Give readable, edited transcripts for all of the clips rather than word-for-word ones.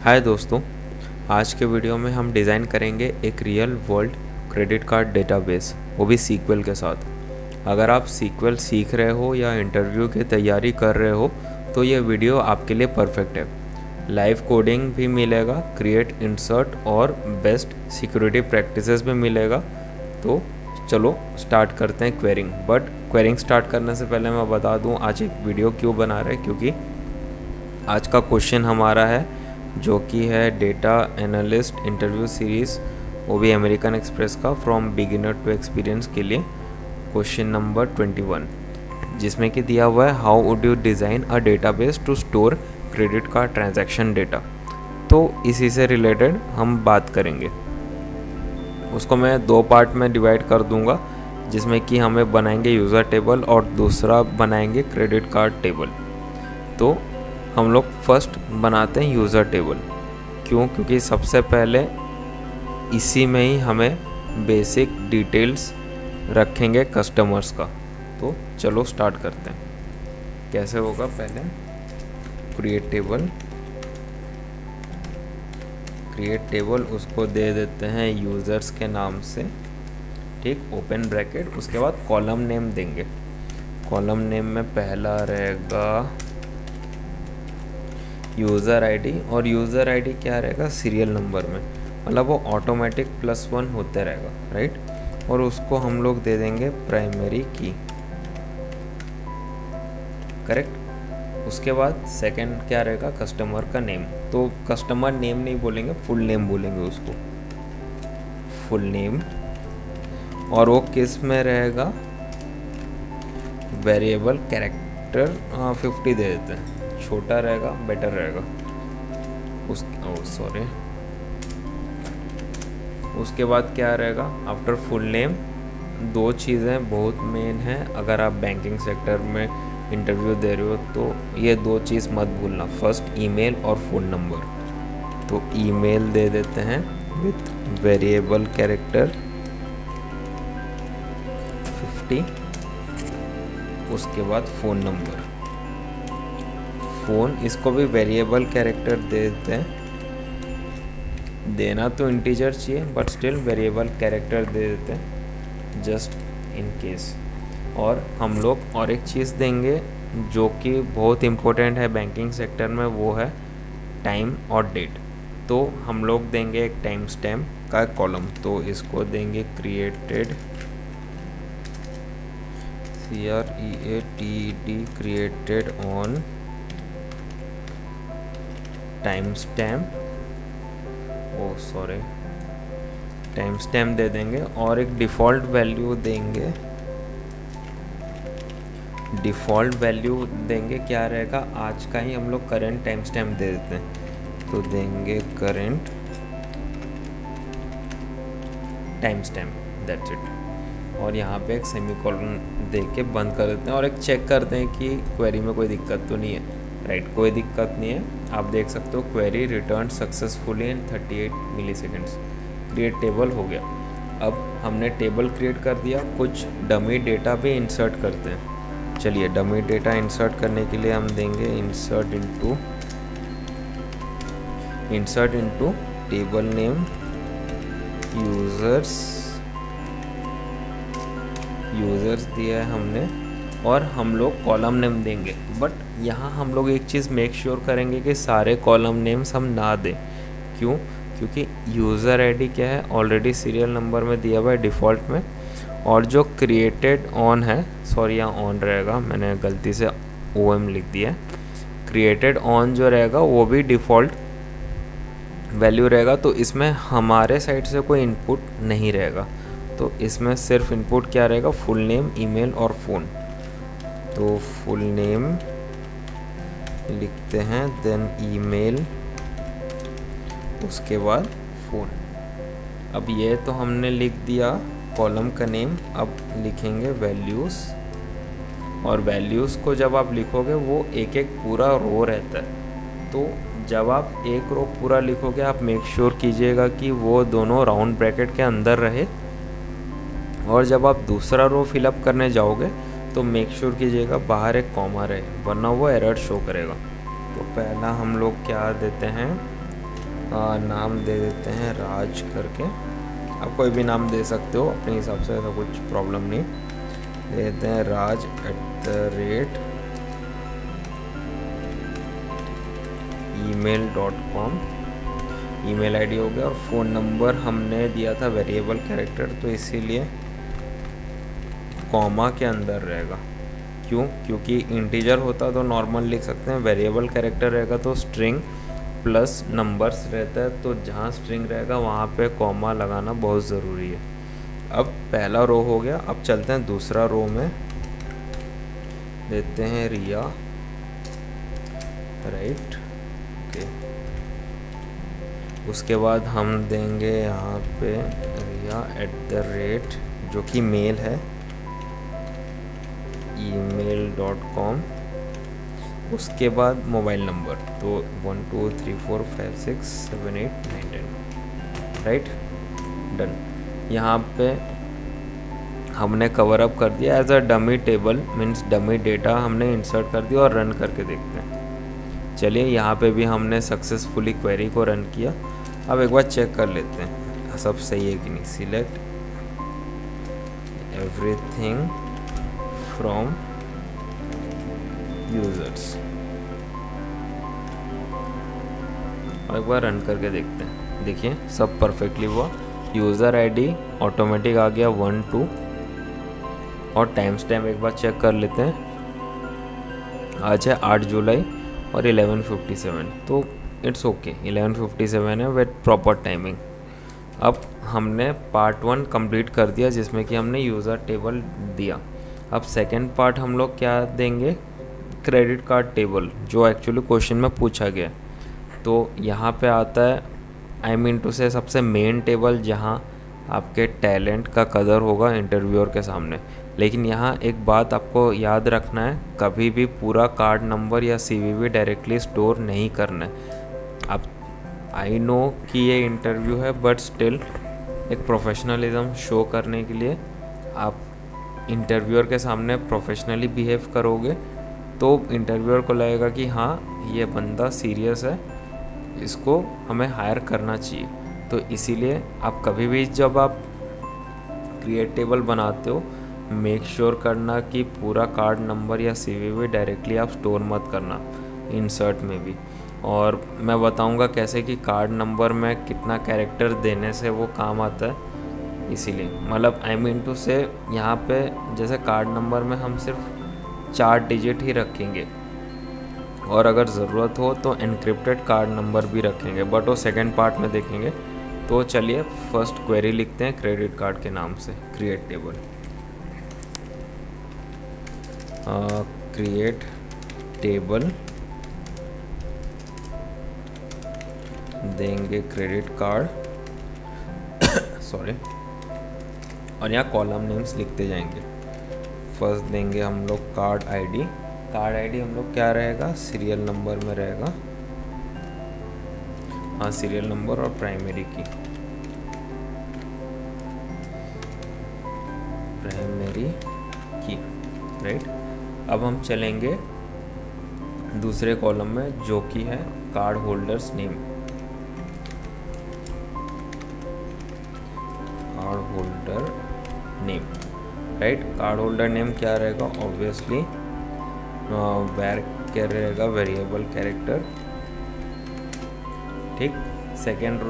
हाय दोस्तों, आज के वीडियो में हम डिज़ाइन करेंगे एक real world credit card database, वो भी सीक्वल के साथ। अगर आप सीक्वल सीख रहे हो या इंटरव्यू की तैयारी कर रहे हो तो ये वीडियो आपके लिए परफेक्ट है। लाइव कोडिंग भी मिलेगा, क्रिएट, इंसर्ट और बेस्ट सिक्योरिटी प्रैक्टिसेस भी मिलेगा। तो चलो स्टार्ट करते हैं क्वेरिंग। बट क्वेरिंग स्टार्ट करने से पहले मैं बता दूं आज एक वीडियो क्यों बना रहे हैं, क्योंकि आज का क्वेश्चन हमारा है जो कि है डेटा एनालिस्ट इंटरव्यू सीरीज़, वो भी अमेरिकन एक्सप्रेस का, फ्रॉम बिगिनर टू एक्सपीरियंस के लिए क्वेश्चन नंबर 21, जिसमें कि दिया हुआ है how would you design a database to store credit card transaction data. तो इसी से रिलेटेड हम बात करेंगे। उसको मैं दो पार्ट में डिवाइड कर दूंगा, जिसमें कि हमें बनाएंगे यूज़र टेबल और दूसरा बनाएंगे क्रेडिट कार्ड टेबल। तो हम लोग फर्स्ट बनाते हैं यूज़र टेबल। क्यों? क्योंकि सबसे पहले इसी में ही हमें बेसिक डिटेल्स रखेंगे कस्टमर्स का। तो चलो स्टार्ट करते हैं। कैसे होगा? पहले क्रिएट टेबल उसको दे देते हैं यूज़र्स के नाम से, ठीक, ओपन ब्रैकेट। उसके बाद कॉलम नेम देंगे। कॉलम नेम में पहला रहेगा यूज़र आईडी, और यूज़र आईडी क्या रहेगा? सीरियल नंबर में, मतलब वो ऑटोमेटिक +1 होते रहेगा, राइट। और उसको हम लोग दे देंगे प्राइमरी की, करेक्ट। उसके बाद सेकंड क्या रहेगा? कस्टमर का नेम। तो कस्टमर नेम नहीं बोलेंगे, फुल नेम बोलेंगे उसको, फुल नेम। और वो किस में रहेगा? वेरिएबल कैरेक्टर 50 दे देते हैं, छोटा रहेगा बेटर रहेगा। उसके बाद क्या रहेगा? आफ्टर फुल नेम दो चीज़ें बहुत मेन हैं। अगर आप बैंकिंग सेक्टर में इंटरव्यू दे रहे हो तो ये दो चीज़ मत भूलना, फर्स्ट ईमेल और फ़ोन नंबर। तो ईमेल दे देते हैं विथ वेरिएबल कैरेक्टर 50। उसके बाद फ़ोन नंबर, फ़ोन, इसको भी वेरिएबल कैरेक्टर दे देते हैं। देना तो इंटीजर चाहिए बट स्टिल वेरिएबल कैरेक्टर दे देते हैं जस्ट इन केस। और हम लोग और एक चीज़ देंगे जो कि बहुत इम्पोर्टेंट है बैंकिंग सेक्टर में, वो है टाइम और डेट। तो हम लोग देंगे एक टाइम स्टैम्प का कॉलम। तो इसको देंगे created, CREATED, created on time stamp, time stamp दे देंगे। और एक डिफ़ॉल्ट वैल्यू देंगे। डिफ़ॉल्ट वैल्यू देंगे क्या रहेगा? आज का ही हम लोग करंट टाइम स्टैम्प दे देते हैं, तो देंगे current time stamp, that's it. और यहाँ पे एक सेमीकोलन दे के बंद कर देते हैं और एक चेक करते हैं कि क्वेरी में कोई दिक्कत तो नहीं है, राइट। कोई दिक्कत नहीं है। आप देख सकते हो क्वेरी रिटर्न सक्सेसफुली इन 38 मिलीसेकंड्स। क्रिएट टेबल हो गया। अब हमने टेबल क्रिएट कर दिया, कुछ डमी डेटा भी इंसर्ट करते हैं। चलिए, डमी डेटा इंसर्ट करने के लिए हम देंगे insert into table name users दिया है हमने, और हम लोग कॉलम नेम देंगे। बट यहाँ हम लोग एक चीज़ मेक श्योर करेंगे कि सारे कॉलम नेम्स हम ना दें। क्यों? क्योंकि यूज़र आईडी क्या है? ऑलरेडी सीरियल नंबर में दिया हुआ है डिफ़ॉल्ट में। और जो क्रिएटेड ऑन है, सॉरी यहाँ ऑन रहेगा, मैंने गलती से OM लिख दिया है। क्रिएटेड ऑन जो रहेगा वो भी डिफ़ॉल्ट वैल्यू रहेगा। तो इसमें हमारे साइड से कोई इनपुट नहीं रहेगा। तो इसमें सिर्फ इनपुट क्या रहेगा? फुल नेम, ईमेल और फ़ोन। तो फुल नेम लिखते हैं, देन ईमेल, उसके बाद फ़ोन। अब ये तो हमने लिख दिया कॉलम का नेम। अब लिखेंगे वैल्यूज़, और वैल्यूज़ को जब आप लिखोगे वो एक एक पूरा रो रहता है। तो जब आप एक रो पूरा लिखोगे आप मेक श्योर कीजिएगा कि वो दोनों राउंड ब्रैकेट के अंदर रहे। और जब आप दूसरा रो फिलअप करने जाओगे तो मेक श्योर कीजिएगा बाहर एक कॉमा रहे, वरना वो एरर शो करेगा। तो पहला हम लोग क्या देते हैं? नाम दे देते हैं राज करके। आप कोई भी नाम दे सकते हो अपने हिसाब से, ऐसा कुछ प्रॉब्लम नहीं। दे देते हैं raj@email.com। ईमेल आईडी हो गया, और फ़ोन नंबर हमने दिया था वेरिएबल कैरेक्टर, तो इसीलिए कॉमा के अंदर रहेगा। क्यों? क्योंकि इंटीजर होता तो नॉर्मल लिख सकते हैं, वेरिएबल कैरेक्टर रहेगा तो स्ट्रिंग प्लस नंबर्स रहता है, तो जहाँ स्ट्रिंग रहेगा वहाँ पे कॉमा लगाना बहुत ज़रूरी है। अब पहला रो हो गया, अब चलते हैं दूसरा रो में। देते हैं रिया, राइट, ओके। उसके बाद हम देंगे यहाँ पे रिया@ जो कि मेल है, email.com। उसके बाद मोबाइल नंबर, तो 1 2 3 4 5 6 7 8 9 10, राइट, डन। यहाँ पे हमने कवर अप कर दिया as a dummy table, means dummy data हमने इंसर्ट कर दिया, और रन करके देखते हैं। चलिए, यहाँ पे भी हमने सक्सेसफुली क्वेरी को रन किया। अब एक बार चेक कर लेते हैं सब सही है कि नहीं। सिलेक्ट एवरीथिंग फ्रॉम यूजर्स, और एक बार रन करके देखते हैं। देखिए सब परफेक्टली हुआ। यूज़र आईडी ऑटोमेटिक आ गया 1 2, और टाइम स्टैम्प एक बार चेक कर लेते हैं। आज है 8 जुलाई और 11:57, तो इट्स ओके, 11:57 है विद प्रॉपर टाइमिंग। अब हमने पार्ट 1 कंप्लीट कर दिया, जिसमें कि हमने यूज़र टेबल दिया। अब सेकेंड पार्ट हम लोग क्या देंगे? क्रेडिट कार्ड टेबल, जो एक्चुअली क्वेश्चन में पूछा गया। तो यहाँ पे आता है आई मीन टू से सबसे मेन टेबल, जहाँ आपके टैलेंट का कदर होगा इंटरव्यूअर के सामने। लेकिन यहाँ एक बात आपको याद रखना है, कभी भी पूरा कार्ड नंबर या CVV डायरेक्टली स्टोर नहीं करना है। अब आई नो कि ये इंटरव्यू है, बट स्टिल एक प्रोफेशनलिज्म शो करने के लिए आप इंटरव्यूअर के सामने प्रोफेशनली बिहेव करोगे, तो इंटरव्यूअर को लगेगा कि हाँ ये बंदा सीरियस है, इसको हमें हायर करना चाहिए। तो इसीलिए आप कभी भी जब आप क्रिएट टेबल बनाते हो, मेक श्योर करना कि पूरा कार्ड नंबर या CVV डायरेक्टली आप स्टोर मत करना, इंसर्ट में भी। और मैं बताऊंगा कैसे कि कार्ड नंबर में कितना कैरेक्टर देने से वो काम आता है। इसीलिए मतलब आई मीन टू से यहाँ पे जैसे कार्ड नंबर में हम सिर्फ 4 डिजिट ही रखेंगे, और अगर ज़रूरत हो तो एनक्रिप्टेड कार्ड नंबर भी रखेंगे, बट वो सेकंड पार्ट में देखेंगे। तो चलिए फर्स्ट क्वेरी लिखते हैं क्रेडिट कार्ड के नाम से, क्रिएट टेबल। क्रिएट टेबल देंगे क्रेडिट कार्ड सॉरी, और यहाँ कॉलम नेम्स लिखते जाएंगे। फर्स्ट देंगे हम लोग कार्ड आईडी। कार्ड आईडी हम लोग क्या रहेगा? सीरियल नंबर में रहेगा, हाँ सीरियल नंबर और प्राइमरी की, राइट। अब हम चलेंगे दूसरे कॉलम में, जो कि है card holders name. Card holder name, right. Card holder name क्या रहेगा? ऑब्वियसली वेर क्या रहेगा? वेरिएबल कैरेक्टर, ठीक। सेकेंड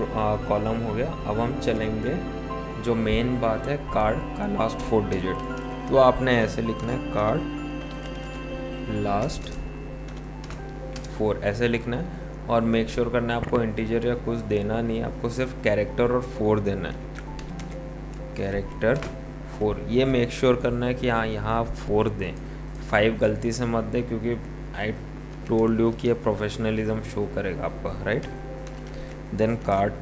कॉलम हो गया। अब हम चलेंगे, जो मेन बात है कार्ड का लास्ट 4 डिजिट, तो आपने ऐसे लिखना है कार्ड लास्ट 4, ऐसे लिखना है। और मेक श्योर करना है आपको इंटीजर या कुछ देना नहीं है, आपको सिर्फ कैरेक्टर और 4 देना है, कैरेक्टर 4। ये मेक श्योर करना है कि हाँ यहाँ 4 दें, 5 गलती से मत दें, क्योंकि आई टोल्ड यू कि ये प्रोफेशनलिज्म शो करेगा आपका, राइट। देन कार्ड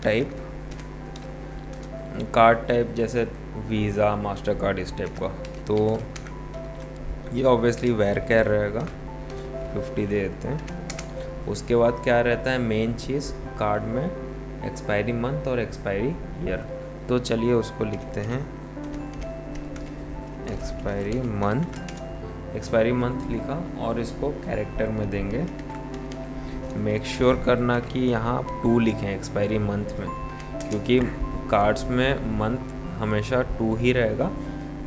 टाइप जैसे वीज़ा, मास्टर कार्ड, इस टाइप का, तो ये ऑब्वियसली वेर कैर रहेगा, 50 दे देते हैं। उसके बाद क्या रहता है मेन चीज़ कार्ड में? एक्सपायरी मंथ और एक्सपायरी ईयर। तो चलिए उसको लिखते हैं एक्सपायरी मंथ लिखा, और इसको कैरेक्टर में देंगे मेक श्योर करना कि यहाँ आप 2 लिखें एक्सपायरी मंथ में, क्योंकि कार्ड्स में मंथ हमेशा 2 ही रहेगा,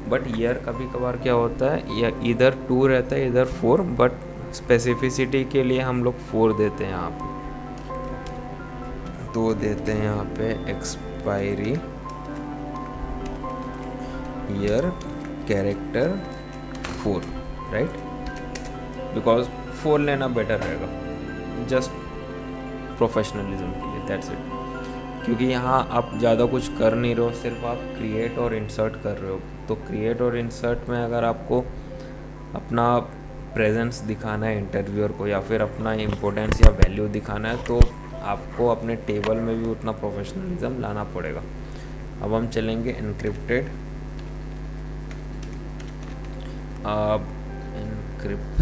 बट ईयर कभी कभार क्या होता है या इधर 2 रहता है इधर 4, बट स्पेसिफिसिटी के लिए हम लोग 4 देते हैं यहाँ पे। तो देते हैं यहाँ पे expiry year character 4, right, because 4 लेना बेटर रहेगा जस्ट प्रोफेशनलिज्म के लिए, दैट्स इट। क्योंकि यहाँ आप ज़्यादा कुछ कर नहीं रहे हो, सिर्फ आप क्रिएट और इंसर्ट कर रहे हो। तो क्रिएट और इंसर्ट में अगर आपको अपना प्रेजेंस दिखाना है इंटरव्यूअर को, या फिर अपना इम्पोर्टेंस या वैल्यू दिखाना है, तो आपको अपने टेबल में भी उतना प्रोफेशनलिज्म लाना पड़ेगा। अब हम चलेंगे encrypted, encrypt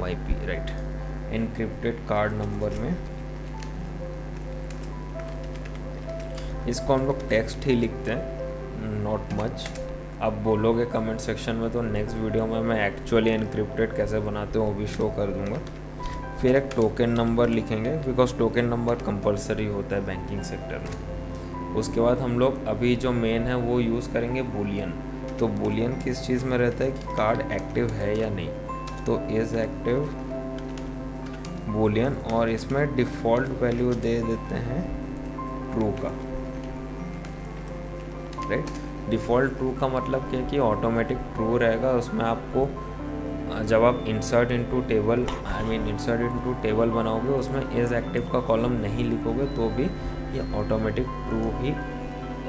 CRYP, right, encrypted card number में इसको हम लोग टेक्स्ट ही लिखते हैं, नॉट मच। आप बोलोगे कमेंट सेक्शन में तो नेक्स्ट वीडियो में मैं एक्चुअली एनक्रिप्टेड कैसे बनाते हैं वो भी शो कर दूंगा। फिर एक टोकन नंबर लिखेंगे, बिकॉज टोकन नंबर कंपलसरी होता है बैंकिंग सेक्टर में। उसके बाद हम लोग अभी जो मेन है वो यूज़ करेंगे बूलियन। तो बूलियन किस चीज़ में रहता है कि कार्ड एक्टिव है या नहीं, तो इज़ एक्टिव बूलियन, और इसमें डिफ़ॉल्ट वैल्यू दे देते हैं ट्रू का, राइट। डिफ़ॉल्ट ट्रू का मतलब क्या है कि ऑटोमेटिक ट्रू रहेगा। उसमें आपको जब आप insert into table insert into table बनाओगे, उसमें इज़ एक्टिव का कॉलम नहीं लिखोगे तो भी ये ऑटोमेटिक ट्रू ही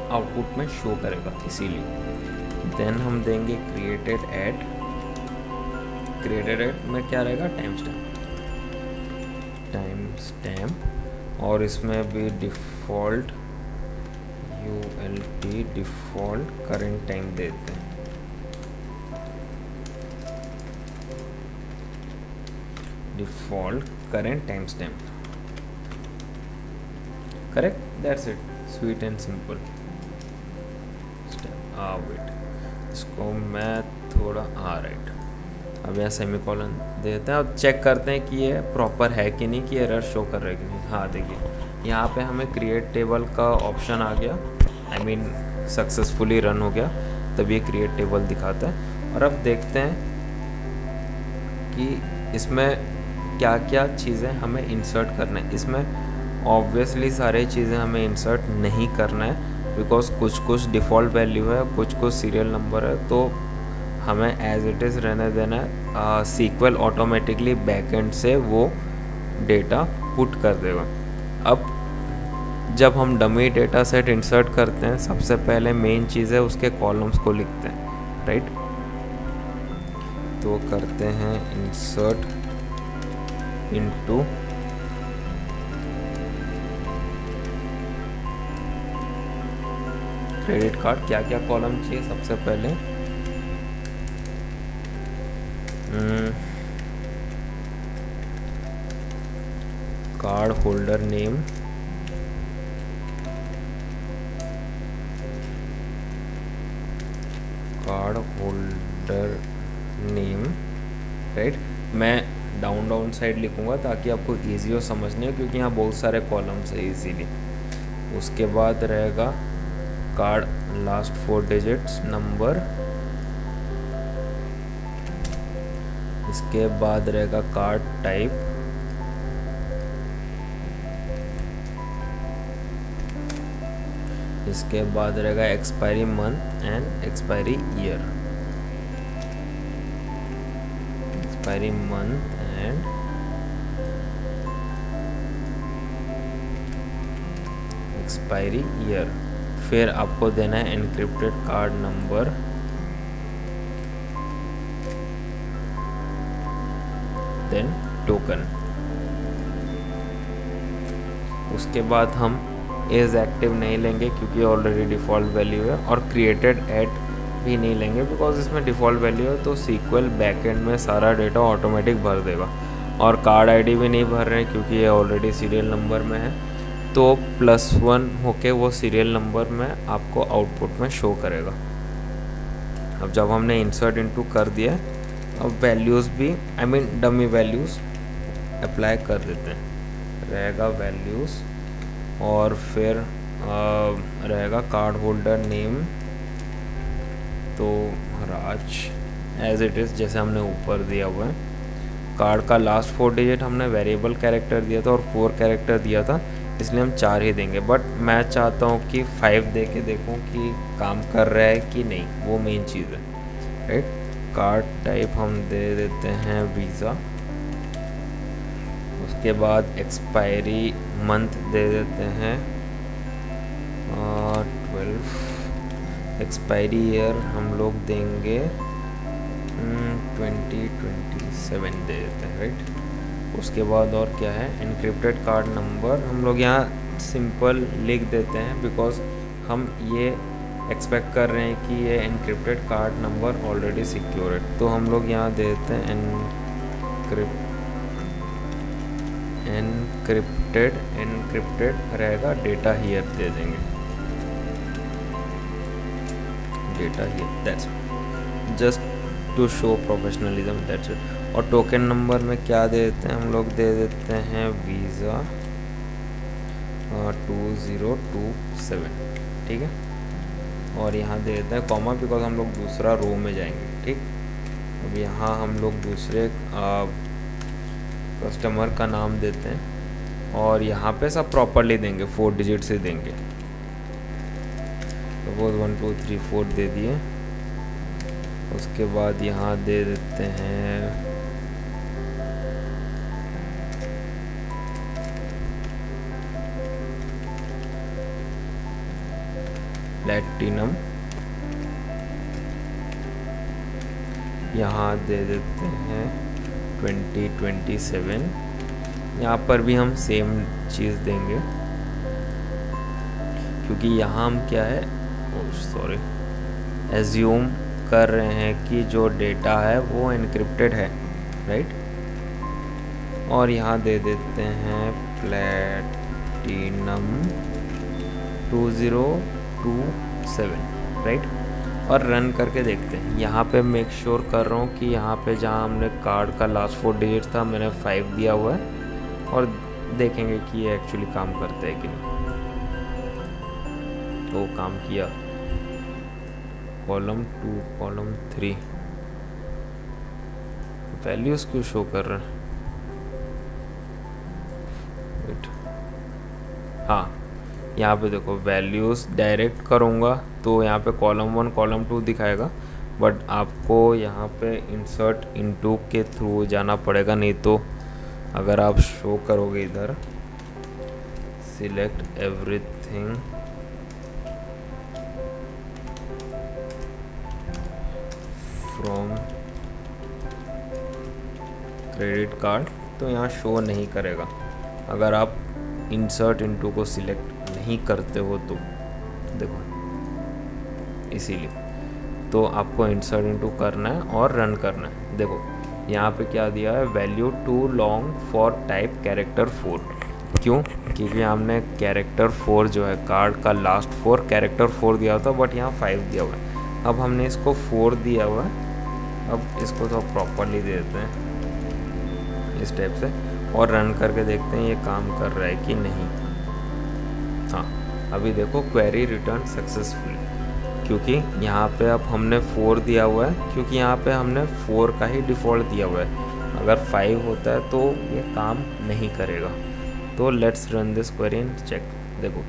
आउटपुट में शो करेगा, इसीलिए। देन हम देंगे क्रिएटेड ऐड। क्रिएटेड ऐड में क्या रहेगा, टाइम स्टैम्प, और इसमें भी default ULT default current time देते हैं, default current time stamp, correct, that's it, sweet and simple. Wait, इसको मैं थोड़ा राइट, अब यहाँ सेमीकोलन देते हैं। अब चेक करते हैं कि ये प्रॉपर है कि नहीं, कि एरर शो कर रहा है कि नहीं। हाँ देखिए, यहाँ पे हमें क्रिएट टेबल का ऑप्शन आ गया, सक्सेसफुली रन हो गया, तब ये क्रिएट टेबल दिखाता है। और अब देखते हैं कि इसमें क्या क्या चीज़ें हमें इंसर्ट करना है। इसमें ऑब्वियसली सारी चीज़ें हमें इंसर्ट नहीं करना है, बिकॉज कुछ कुछ डिफ़ॉल्ट वैल्यू है, कुछ कुछ सीरियल नंबर है, तो हमें एज इट इज़ रहने देना है। सीक्वल ऑटोमेटिकली बैकएंड से वो डेटा पुट कर देगा। अब जब हम डमी डेटा सेट इंसर्ट करते हैं, सबसे पहले मेन चीज़ है उसके कॉलम्स को लिखते हैं, राइट। तो करते हैं इंसर्ट इनटू क्रेडिट कार्ड। क्या क्या कॉलम चाहिए, सबसे पहले card holder name, card holder name, right. मैं डाउन साइड लिखूंगा ताकि आपको इजी हो समझने, क्योंकि यहाँ बहुत सारे कॉलम्स है इजीली। उसके बाद रहेगा कार्ड लास्ट 4 डिजिट्स नंबर, इसके बाद रहेगा कार्ड टाइप, इसके बाद रहेगा expiry month and expiry year, expiry month and expiry year. फिर आपको देना है encrypted card number, then token. उसके बाद हम इज एक्टिव नहीं लेंगे क्योंकि ऑलरेडी डिफ़ॉल्ट वैल्यू है, और क्रिएटेड ऐड भी नहीं लेंगे बिकॉज इसमें डिफ़ॉल्ट वैल्यू है, तो सीक्वल बैकएंड में सारा डेटा ऑटोमेटिक भर देगा। और कार्ड आईडी भी नहीं भर रहे हैं क्योंकि ये ऑलरेडी सीरियल नंबर में है, तो +1 होके वो सीरियल नंबर में आपको आउटपुट में शो करेगा। अब जब हमने इंसर्ट इनटू कर दिया, अब वैल्यूज़ भी डमी वैल्यूज़ अप्लाई कर देते हैं। रहेगा वैल्यूज़ और फिर रहेगा कार्ड होल्डर नेम, तो राज एज इट इज़ जैसे हमने ऊपर दिया हुआ है। कार्ड का लास्ट 4 डिजिट हमने वेरिएबल कैरेक्टर दिया था और 4 कैरेक्टर दिया था, इसलिए हम 4 ही देंगे, बट मैं चाहता हूँ कि 5 दे के देखूँ कि काम कर रहा है कि नहीं, वो मेन चीज़ है, राइट। कार्ड टाइप हम दे देते हैं वीज़ा, उसके बाद एक्सपायरी मंथ दे देते हैं 12, एक्सपायरी ईयर हम लोग देंगे 2027 दे देते हैं, राइट। उसके बाद और क्या है, इनक्रिप्टेड कार्ड नंबर हम लोग यहाँ सिंपल लिख देते हैं बिकॉज हम ये एक्सपेक्ट कर रहे हैं कि ये encrypted card number already secure है, तो हम लोग यहाँ दे देते हैं एनक्रिप्टेड रहेगा, डेटा हियर दे देंगे, data here, that's just to show professionalism, that's it. और टोकन नंबर में क्या दे देते हैं, हम लोग दे देते हैं वीज़ा 2027, ठीक है। और यहाँ दे देते हैं कॉमा बिकॉज हम लोग दूसरा रो में जाएंगे, ठीक। अब यहाँ हम लोग दूसरे कस्टमर का नाम देते हैं और यहाँ पे सब प्रॉपरली देंगे, 4 डिजिट से देंगे, सपोज 1 2 3 4 दे दिए। उसके बाद यहाँ दे देते हैं प्लैटिनम, यहाँ दे देते हैं 2027, यहाँ पर भी हम सेम चीज़ देंगे क्योंकि यहाँ हम क्या है, सॉरी, एज्यूम कर रहे हैं कि जो डेटा है वो एनक्रिप्टेड है, राइट। और यहाँ दे देते हैं प्लैटिनम 2027, राइट। और रन करके देखते हैं। यहाँ पे मेक श्योर कर रहा हूँ कि यहाँ पे जहाँ हमने कार्ड का लास्ट 4 डिजिट था मैंने 5 दिया हुआ है, और देखेंगे कि ये एक्चुअली काम करता है कि नहीं। वो काम किया, कॉलम 2 कॉलम 3 वैल्यूज़ क्यों शो कर रहे हैं, वेट, हाँ यहाँ पे देखो वैल्यूज़ डायरेक्ट करूँगा तो यहाँ पे कॉलम 1 कॉलम 2 दिखाएगा, बट आपको यहाँ पे इंसर्ट इनटू के थ्रू जाना पड़ेगा, नहीं तो अगर आप शो करोगे इधर select everything from credit card, तो यहाँ शो नहीं करेगा अगर आप इंसर्ट इनटू को सिलेक्ट नहीं करते हो तो, देखो इसीलिए तो आपको इंसर्ट इनटू करना है और रन करना है। देखो यहाँ पे क्या दिया है, value too long for type character 4, क्यों, क्योंकि हमने कैरेक्टर 4 जो है कार्ड का लास्ट 4 कैरेक्टर 4 दिया था, बट यहाँ 5 दिया हुआ है। अब हमने इसको 4 दिया हुआ है, अब इसको तो प्रॉपरली दे देते हैं इस टाइप से और रन करके देखते हैं ये काम कर रहा है कि नहीं। हाँ अभी देखो क्वेरी रिटर्न सक्सेसफुल, क्योंकि यहाँ पे अब हमने 4 दिया हुआ है, क्योंकि यहाँ पे हमने 4 का ही डिफ़ॉल्ट दिया हुआ है। अगर 5 होता है तो ये काम नहीं करेगा। तो let's run this query and check. देखो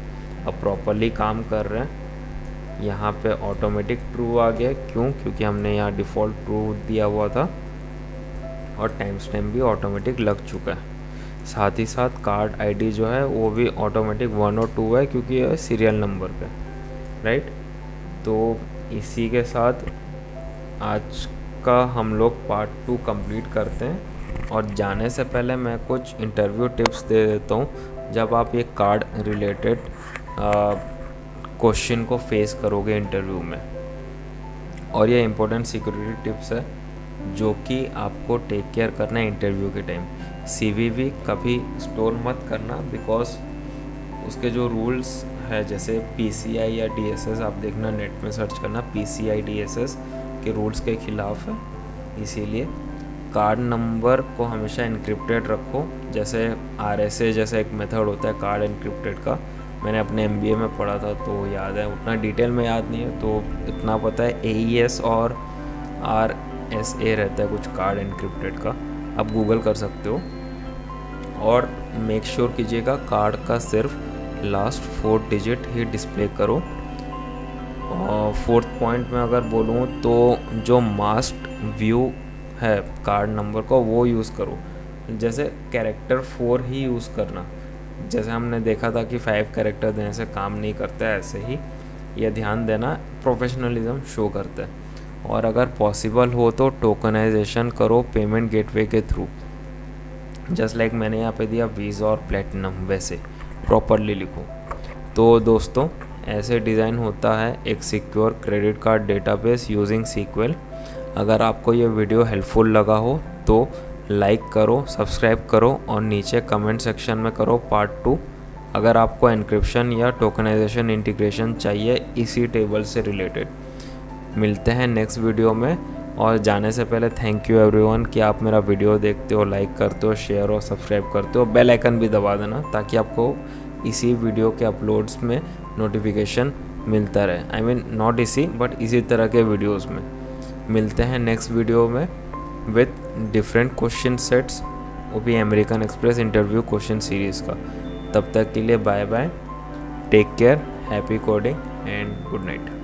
अब प्रॉपरली काम कर रहे हैं। यहाँ पे ऑटोमेटिक ट्रू आ गया, क्यों, क्योंकि हमने यहाँ डिफ़ॉल्ट ट्रू दिया हुआ था और टाइम स्टैम्प भी ऑटोमेटिक लग चुका है। साथ ही साथ कार्ड आईडी जो है वो भी ऑटोमेटिक 1 और 2 है, क्योंकि ये सीरियल नंबर पे, राइट। तो इसी के साथ आज का हम लोग पार्ट 2 कंप्लीट करते हैं। और जाने से पहले मैं कुछ इंटरव्यू टिप्स दे देता हूँ जब आप ये कार्ड रिलेटेड क्वेश्चन को फेस करोगे इंटरव्यू में। और ये इम्पोर्टेंट सिक्योरिटी टिप्स है जो कि आपको टेक केयर करना है इंटरव्यू के टाइम। CVV कभी स्टोर मत करना, बिकॉज उसके जो रूल्स है जैसे PCI या DSS, आप देखना नेट में सर्च करना, PCI DSS के रूल्स के ख़िलाफ़ है, इसीलिए कार्ड नंबर को हमेशा इनक्रिप्टेड रखो, जैसे RSA जैसा एक मेथड होता है कार्ड इनक्रिप्टेड का, मैंने अपने MBA में पढ़ा था तो याद है, उतना डिटेल में याद नहीं है, तो इतना पता है AES और RSA रहता है कुछ कार्ड इनक्रिप्टेड का, आप गूगल कर सकते हो। और मेक श्योर कीजिएगा कार्ड का सिर्फ लास्ट 4 डिजिट ही डिस्प्ले करो। और 4th पॉइंट में अगर बोलूँ तो जो मास्ट व्यू है कार्ड नंबर का वो यूज़ करो, जैसे कैरेक्टर 4 ही यूज़ करना, जैसे हमने देखा था कि 5 कैरेक्टर देने से काम नहीं करता है, ऐसे ही यह ध्यान देना प्रोफेशनलिज्म शो करता है। और अगर पॉसिबल हो तो टोकनाइजेशन करो पेमेंट गेटवे के थ्रू, जस्ट लाइक मैंने यहाँ पे दिया वीज़ा और प्लेटिनम, वैसे प्रॉपरली लिखो। तो दोस्तों ऐसे डिज़ाइन होता है एक secure credit card database using SQL। अगर आपको ये वीडियो हेल्पफुल लगा हो तो लाइक करो, सब्सक्राइब करो और नीचे कमेंट सेक्शन में करो पार्ट 2। अगर आपको एन्क्रिप्शन या टोकनाइजेशन इंटीग्रेशन चाहिए इसी टेबल से रिलेटेड। मिलते हैं नेक्स्ट वीडियो में, और जाने से पहले थैंक यू एवरीवन कि आप मेरा वीडियो देखते हो, लाइक करते हो, शेयर और सब्सक्राइब करते हो। बेल आइकन भी दबा देना ताकि आपको इसी वीडियो के अपलोड्स में नोटिफिकेशन मिलता रहे, आई मीन नॉट इसी बट इसी तरह के वीडियोस में। मिलते हैं नेक्स्ट वीडियो में विथ डिफरेंट क्वेश्चन सेट्स, वो भी American Express interview question series का। तब तक के लिए bye bye, take care, happy coding and good night.